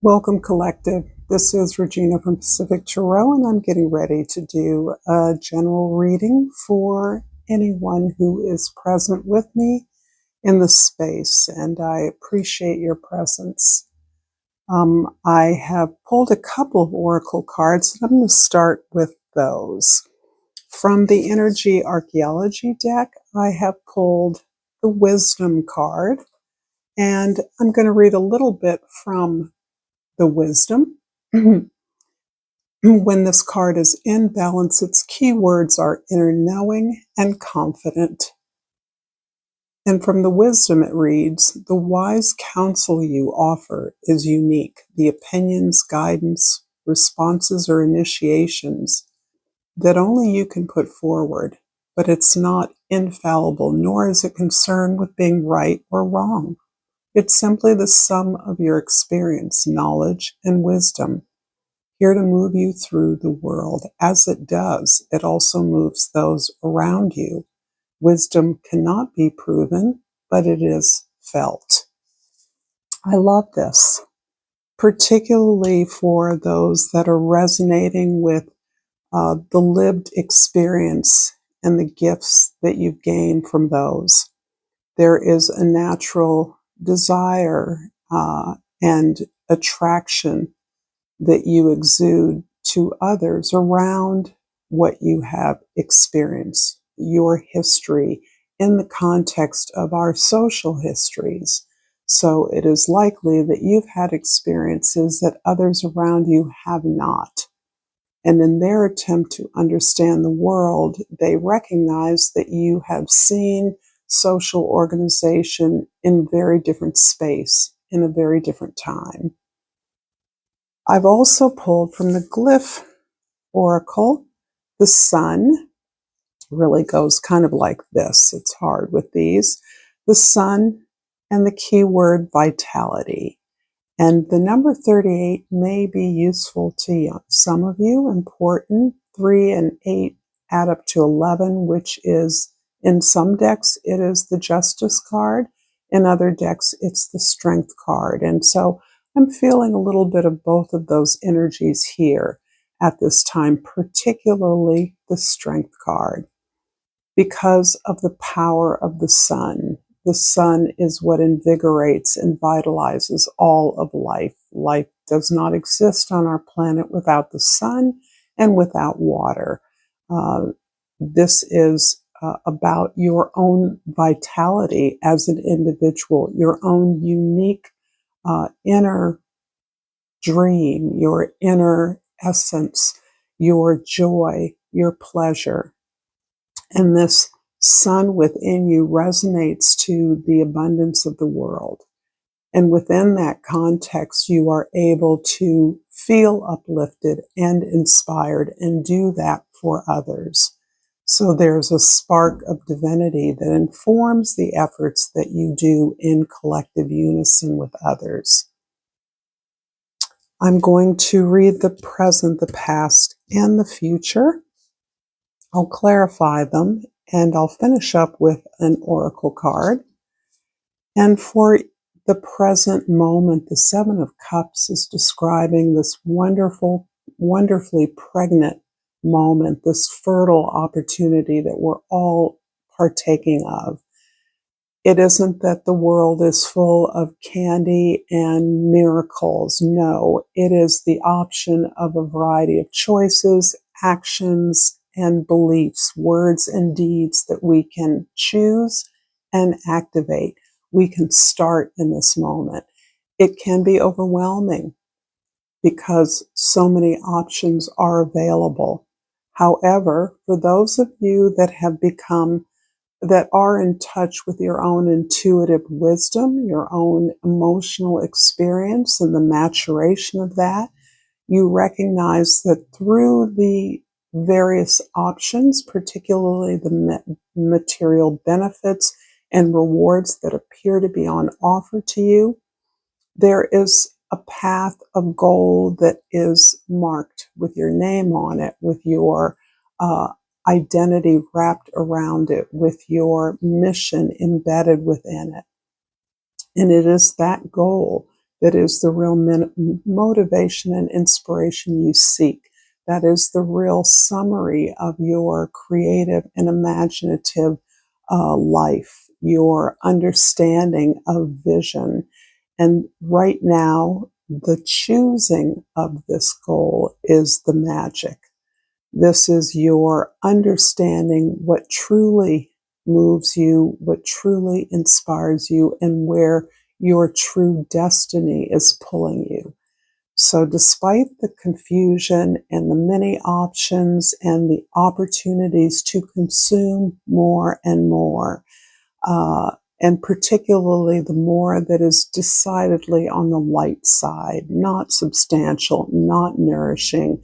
Welcome, Collective. This is Regina from Pacific Tarot, and I'm getting ready to do a general reading for anyone who is present with me in the space, and I appreciate your presence. I have pulled a couple of oracle cards, and I'm going to start with those. From the Energy Archaeology deck, I have pulled the Wisdom card, and I'm going to read a little bit from the Wisdom. When this card is in balance, its keywords are inner knowing and confident. And from the Wisdom, it reads, the wise counsel you offer is unique. The opinions, guidance, responses, or initiations that only you can put forward, but it's not infallible, nor is it concerned with being right or wrong. It's simply the sum of your experience, knowledge, and wisdom, here to move you through the world. As it does, it also moves those around you. Wisdom cannot be proven, but it is felt. I love this, particularly for those that are resonating with the lived experience and the gifts that you've gained from those. There is a natural desire and attraction that you exude to others around what you have experienced, your history, in the context of our social histories. So it is likely that you've had experiences that others around you have not. And in their attempt to understand the world, they recognize that you have seen social organization in very different space, in a very different time. I've also pulled from the Glyph Oracle, the Sun. Really goes kind of like this. It's hard with these. The Sun and the keyword vitality. And the number 38 may be useful to some of you, important. 3 and 8 add up to 11, which is, in some decks, it is the Justice card. In other decks, it's the Strength card. And so I'm feeling a little bit of both of those energies here at this time, particularly the Strength card, because of the power of the sun. The sun is what invigorates and vitalizes all of life. Life does not exist on our planet without the sun and without water. This is about your own vitality as an individual, your own unique inner dream, your inner essence, your joy, your pleasure. And this sun within you resonates to the abundance of the world. And within that context, you are able to feel uplifted and inspired and do that for others. So there's a spark of divinity that informs the efforts that you do in collective unison with others. I'm going to read the present, the past, and the future. I'll clarify them, and I'll finish up with an oracle card. And for the present moment, the Seven of Cups is describing this wonderful, wonderfully pregnant moment, this fertile opportunity that we're all partaking of. It isn't that the world is full of candy and miracles. No, it is the option of a variety of choices, actions, and beliefs, words and deeds that we can choose and activate. We can start in this moment. It can be overwhelming because so many options are available. However, for those of you that are in touch with your own intuitive wisdom, your own emotional experience, and the maturation of that, you recognize that through the various options, particularly the material benefits and rewards that appear to be on offer to you, there is a path of gold that is marked with your name on it, with your identity wrapped around it, with your mission embedded within it. And it is that goal that is the real motivation and inspiration you seek. That is the real summary of your creative and imaginative life, your understanding of vision. And right now, the choosing of this goal is the magic. This is your understanding what truly moves you, what truly inspires you, and where your true destiny is pulling you. So, despite the confusion and the many options and the opportunities to consume more and more, and particularly the more that is decidedly on the light side, not substantial, not nourishing,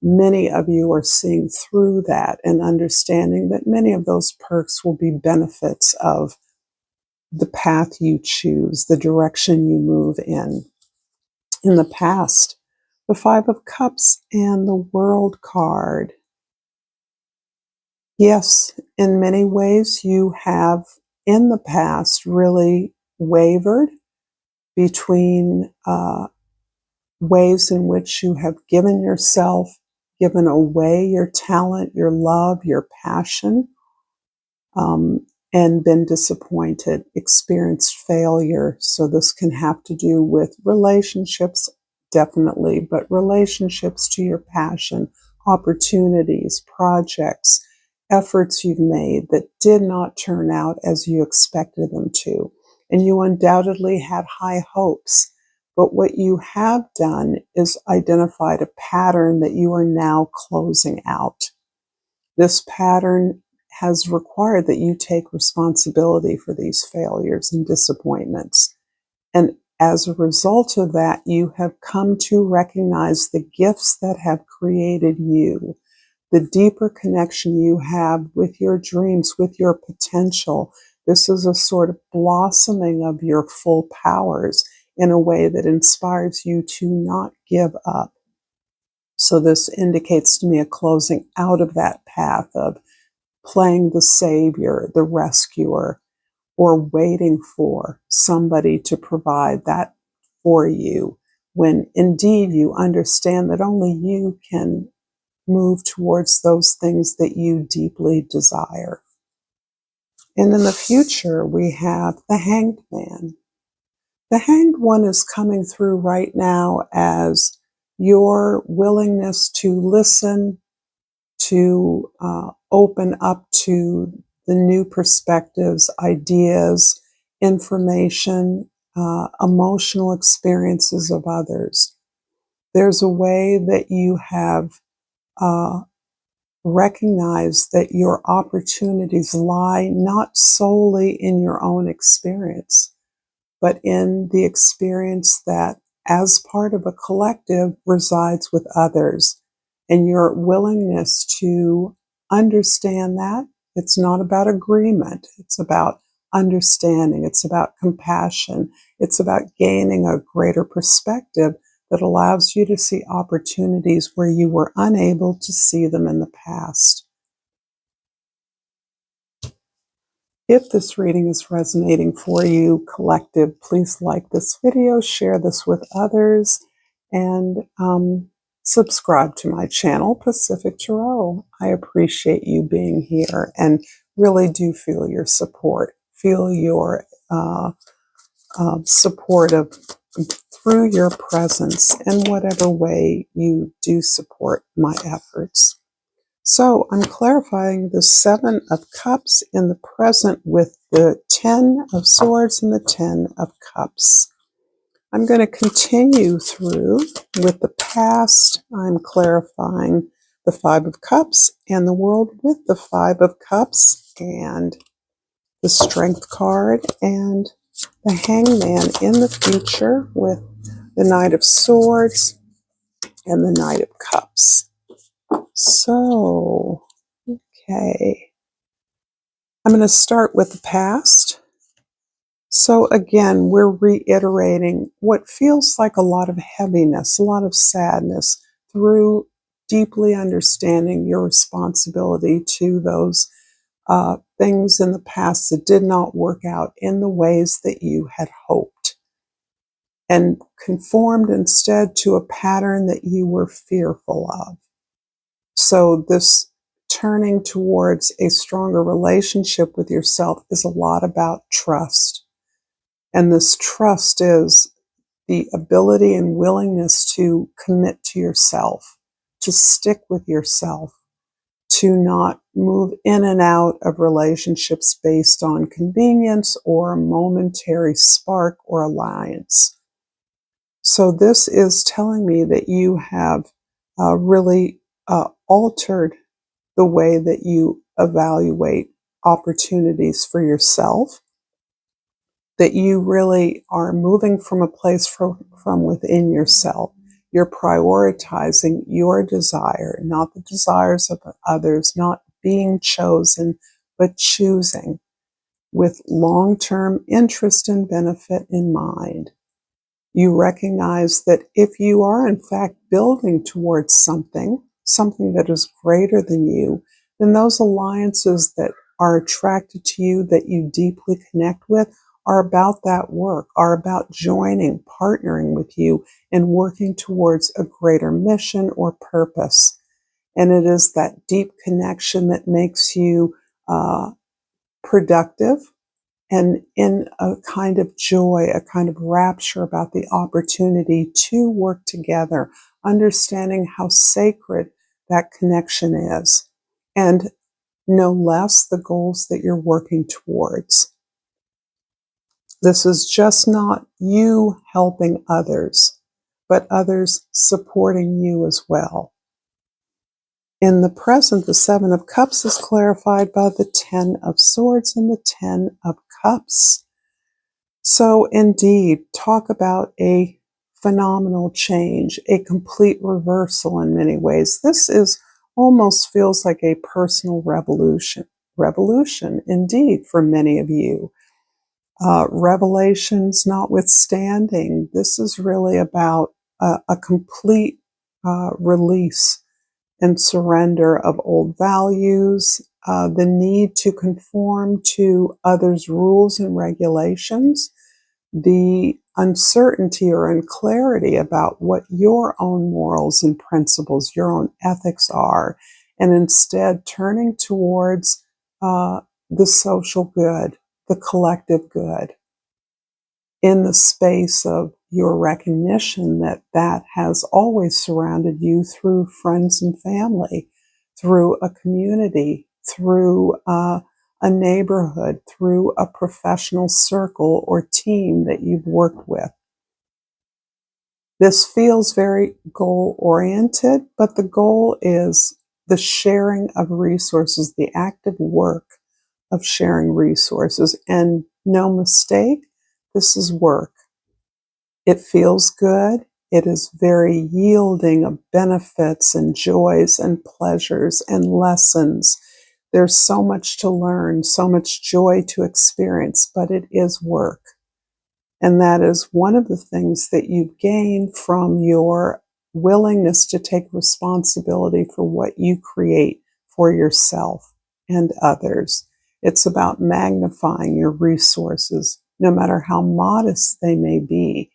many of you are seeing through that and understanding that many of those perks will be benefits of the path you choose, the direction you move in. In the past, the Five of Cups and the World card. Yes, in many ways you have in the past really wavered between ways in which you have given yourself, given away your talent, your love, your passion, and been disappointed, experienced failure. So this can have to do with relationships, definitely, but relationships to your passion, opportunities, projects, efforts you've made that did not turn out as you expected them to. And you undoubtedly had high hopes. But what you have done is identified a pattern that you are now closing out. This pattern has required that you take responsibility for these failures and disappointments. And as a result of that, you have come to recognize the gifts that have created you, the deeper connection you have with your dreams, with your potential. This is a sort of blossoming of your full powers in a way that inspires you to not give up. So this indicates to me a closing out of that path of playing the savior, the rescuer, or waiting for somebody to provide that for you, when indeed you understand that only you can move towards those things that you deeply desire. And in the future, we have the Hanged Man. The Hanged One is coming through right now as your willingness to listen, to open up to the new perspectives, ideas, information, emotional experiences of others. There's a way that you have recognized that your opportunities lie not solely in your own experience, but in the experience that, as part of a collective, resides with others. And your willingness to understand that it's not about agreement, it's about understanding, it's about compassion, it's about gaining a greater perspective that allows you to see opportunities where you were unable to see them in the past. If this reading is resonating for you, collective, please like this video, share this with others, and subscribe to my channel, Pacific Tarot. I appreciate you being here and really do feel your support. Feel your support through your presence in whatever way you do support my efforts. So I'm clarifying the Seven of Cups in the present with the 10 of Swords and the 10 of Cups. I'm going to continue through with the past. I'm clarifying the Five of Cups and the World with the Five of Cups and the Strength card and the Hangman in the future with the Knight of Swords and the Knight of Cups. So, okay. I'm going to start with the past. So again, we're reiterating what feels like a lot of heaviness, a lot of sadness through deeply understanding your responsibility to those things in the past that did not work out in the ways that you had hoped. and conformed instead to a pattern that you were fearful of. So this turning towards a stronger relationship with yourself is a lot about trust. And this trust is the ability and willingness to commit to yourself, to stick with yourself, to not move in and out of relationships based on convenience or a momentary spark or alliance. So this is telling me that you have really altered the way that you evaluate opportunities for yourself, that you really are moving from a place from within yourself. You're prioritizing your desire, not the desires of others, not being chosen, but choosing with long-term interest and benefit in mind. You recognize that if you are in fact building towards something that is greater than you, then those alliances that are attracted to you, that you deeply connect with, are about that work, are about joining, partnering with you, and working towards a greater mission or purpose. And it is that deep connection that makes you productive and in a kind of joy, a kind of rapture about the opportunity to work together, understanding how sacred that connection is, and no less the goals that you're working towards. This is just not you helping others, but others supporting you as well. In the present, the Seven of Cups is clarified by the Ten of Swords and the Ten of Cups. So indeed, talk about a phenomenal change, a complete reversal in many ways. This is almost feels like a personal revolution. Revolution, indeed, for many of you. Revelations notwithstanding, this is really about a complete release and surrender of old values, the need to conform to others' rules and regulations, the uncertainty or unclarity about what your own morals and principles, your own ethics are, and instead turning towards the social good, the collective good, in the space of your recognition that that has always surrounded you through friends and family, through a community, through a neighborhood, through a professional circle or team that you've worked with. This feels very goal-oriented, but the goal is the sharing of resources, the active work of sharing resources. And no mistake, this is work. It feels good. It is very yielding of benefits and joys and pleasures and lessons. There's so much to learn, so much joy to experience, but it is work. And that is one of the things that you gain from your willingness to take responsibility for what you create for yourself and others. It's about magnifying your resources, no matter how modest they may be.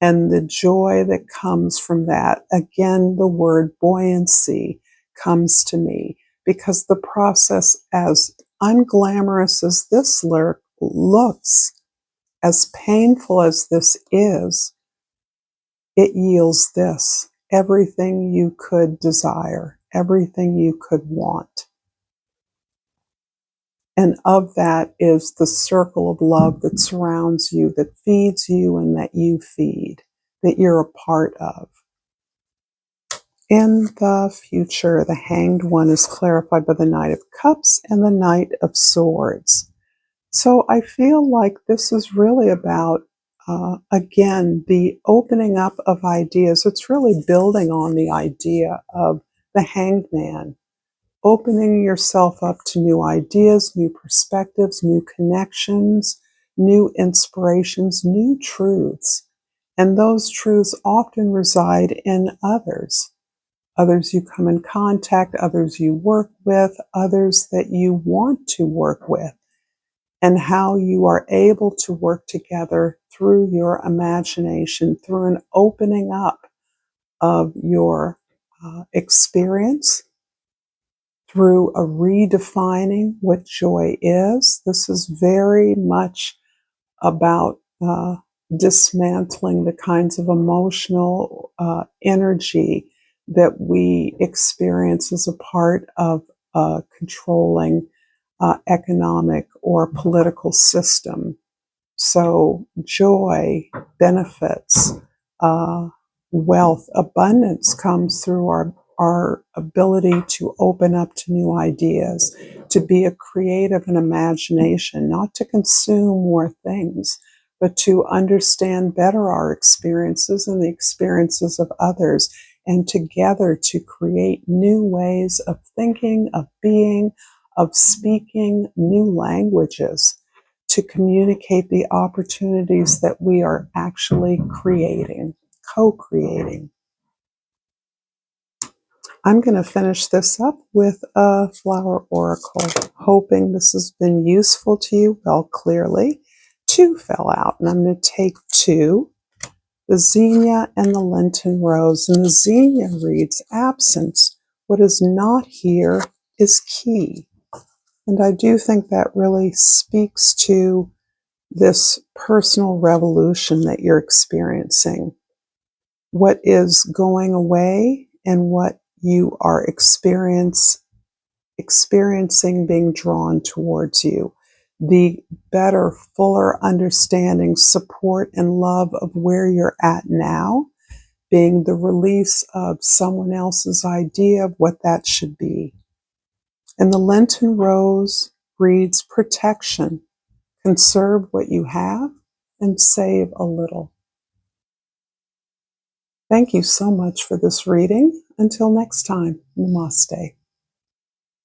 And the joy that comes from that, again, the word buoyancy comes to me, because the process, as unglamorous as this looks, as painful as this is, it yields this: everything you could desire, everything you could want. And of that is the circle of love that surrounds you, that feeds you, and that you feed, that you're a part of. In the future, the Hanged One is clarified by the Knight of Cups and the Knight of Swords. So I feel like this is really about, again, the opening up of ideas. It's really building on the idea of the Hanged Man, opening yourself up to new ideas, new perspectives, new connections, new inspirations, new truths. And those truths often reside in others. Others you come in contact, others you work with, others that you want to work with. and how you are able to work together through your imagination, through an opening up of your experience, through a redefining what joy is. This is very much about dismantling the kinds of emotional energy that we experience as a part of a controlling economic or political system. So, joy, benefits, uh, wealth, abundance comes through our ability to open up to new ideas, to be a creative and imagination, not to consume more things, but to understand better our experiences and the experiences of others, and together to create new ways of thinking, of being, of speaking new languages to communicate the opportunities that we are actually creating, co-creating. I'm going to finish this up with a flower oracle, hoping this has been useful to you. Well, clearly, 2 fell out, and I'm going to take 2, the zinnia and the Lenten rose. And the zinnia reads, absence. What is not here is key. And I do think that really speaks to this personal revolution that you're experiencing. What is going away and what you are experiencing being drawn towards you. The better, fuller understanding, support, and love of where you're at now, being the release of someone else's idea of what that should be. And the Lenten rose reads protection. Conserve what you have and save a little. Thank you so much for this reading. Until next time, namaste.